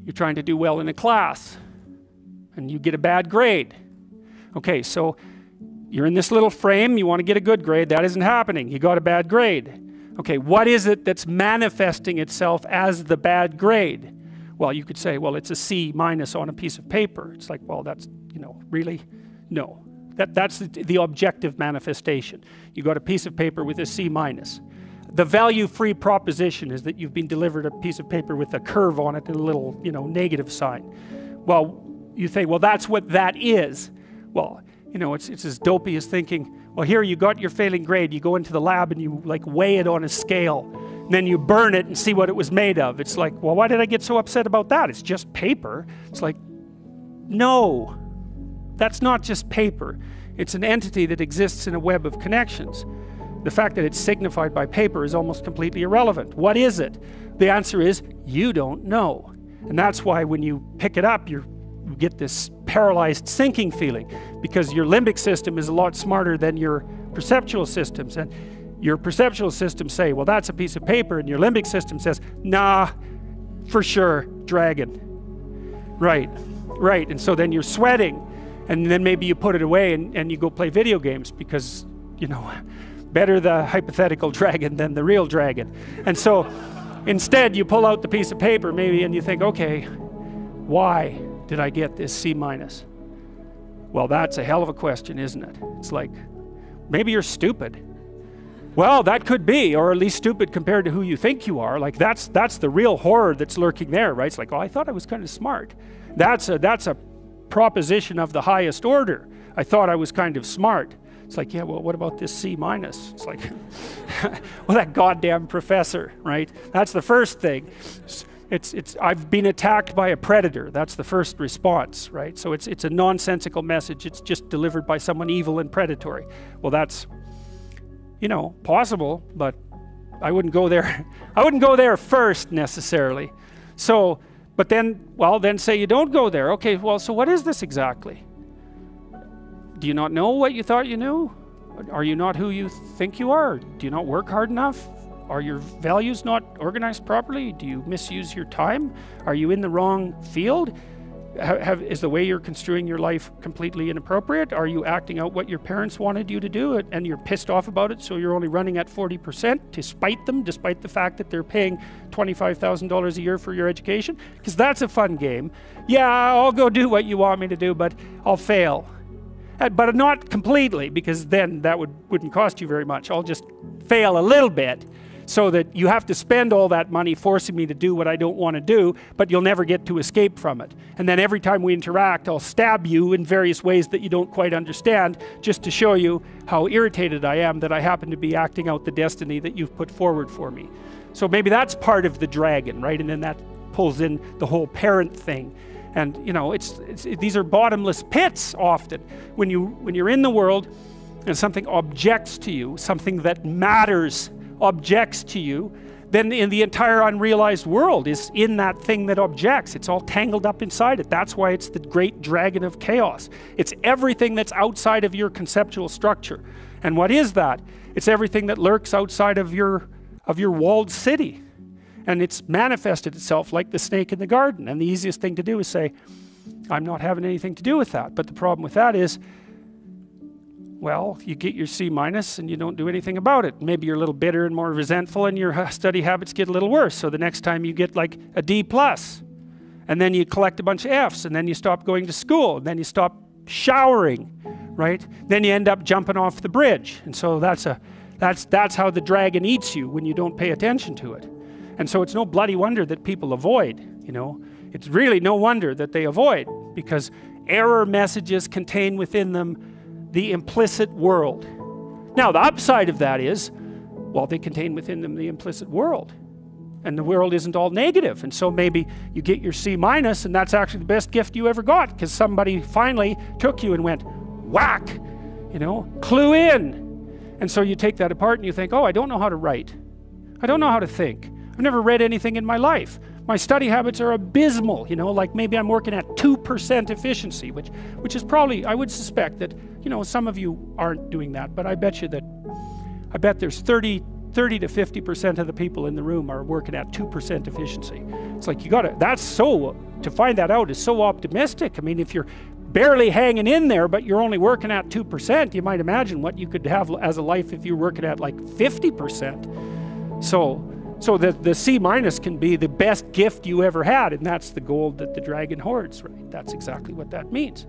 You're trying to do well in a class, and you get a bad grade. Okay, so you're in this little frame, you want to get a good grade, that isn't happening, you got a bad grade. Okay, what is it that's manifesting itself as the bad grade? Well, you could say, well, it's a C- on a piece of paper. It's like, well, that's, you know, really? No. That's the objective manifestation. You got a piece of paper with a C-. The value-free proposition is that you've been delivered a piece of paper with a curve on it and a little, you know, negative sign. Well, you think, well, that's what that is. Well, you know, it's as dopey as thinking, well, here you got your failing grade, you go into the lab and you like weigh it on a scale, and then you burn it and see what it was made of. It's like, well, why did I get so upset about that? It's just paper. It's like, no, that's not just paper. It's an entity that exists in a web of connections. The fact that it's signified by paper is almost completely irrelevant. What is it? The answer is, you don't know. And that's why when you pick it up, you get this paralyzed sinking feeling, because your limbic system is a lot smarter than your perceptual systems. And your perceptual systems say, well, that's a piece of paper, and your limbic system says, nah, for sure, dragon. Right, right. And so then you're sweating, and then maybe you put it away and you go play video games, because, you know, better the hypothetical dragon than the real dragon. And so instead you pull out the piece of paper maybe and you think, okay, why did I get this C-? Well, that's a hell of a question, isn't it? It's like, maybe you're stupid. Well, that could be, or at least stupid compared to who you think you are. Like that's the real horror that's lurking there, right? It's like, oh, I thought I was kind of smart. That's a proposition of the highest order. I thought I was kind of smart. It's like, yeah, well, what about this C-? It's like, well, that goddamn professor, right? That's the first thing. I've been attacked by a predator. That's the first response, right? So it's a nonsensical message. It's just delivered by someone evil and predatory. Well, that's, you know, possible, but I wouldn't go there. I wouldn't go there first necessarily. So, but then, well, then say you don't go there. Okay, well, so what is this exactly? Do you not know what you thought you knew? Are you not who you think you are? Do you not work hard enough? Are your values not organized properly? Do you misuse your time? Are you in the wrong field? Is the way you're construing your life completely inappropriate? Are you acting out what your parents wanted you to do and you're pissed off about it, so you're only running at 40% to spite them, despite the fact that they're paying $25,000 a year for your education? Because that's a fun game. Yeah, I'll go do what you want me to do, but I'll fail. But not completely, because then that wouldn't cost you very much. I'll just fail a little bit, so that you have to spend all that money forcing me to do what I don't want to do, but you'll never get to escape from it. And then every time we interact, I'll stab you in various ways that you don't quite understand, just to show you how irritated I am that I happen to be acting out the destiny that you've put forward for me. So maybe that's part of the dragon, right? And then that pulls in the whole parent thing. And, you know, these are bottomless pits often. When you're in the world and something objects to you, something that matters objects to you, then in the entire unrealized world is in that thing that objects. It's all tangled up inside it. That's why it's the great dragon of chaos. It's everything that's outside of your conceptual structure. And what is that? It's everything that lurks outside of your walled city. And it's manifested itself like the snake in the garden. And the easiest thing to do is say, I'm not having anything to do with that. But the problem with that is, well, you get your C- and you don't do anything about it. Maybe you're a little bitter and more resentful, and your study habits get a little worse. So the next time you get like a D+, and then you collect a bunch of Fs, and then you stop going to school, and then you stop showering, right? Then you end up jumping off the bridge. And so that's how the dragon eats you when you don't pay attention to it. And so it's no bloody wonder that people avoid, you know. It's really no wonder that they avoid, because error messages contain within them the implicit world. Now, the upside of that is, well, they contain within them the implicit world. And the world isn't all negative. And so maybe you get your C-, and that's actually the best gift you ever got, because somebody finally took you and went, whack, you know, clue in. And so you take that apart and you think, oh, I don't know how to write. I don't know how to think. I've never read anything in my life. My study habits are abysmal, you know, like maybe I'm working at 2% efficiency, which is probably, I would suspect that, you know, some of you aren't doing that, but I bet there's 30 to 50% of the people in the room are working at 2% efficiency. It's like, that's so to find that out is so optimistic. I mean, if you're barely hanging in there, but you're only working at 2%, you might imagine what you could have as a life if you're working at like 50%. So the C- can be the best gift you ever had, and that's the gold that the dragon hoards, right? That's exactly what that means.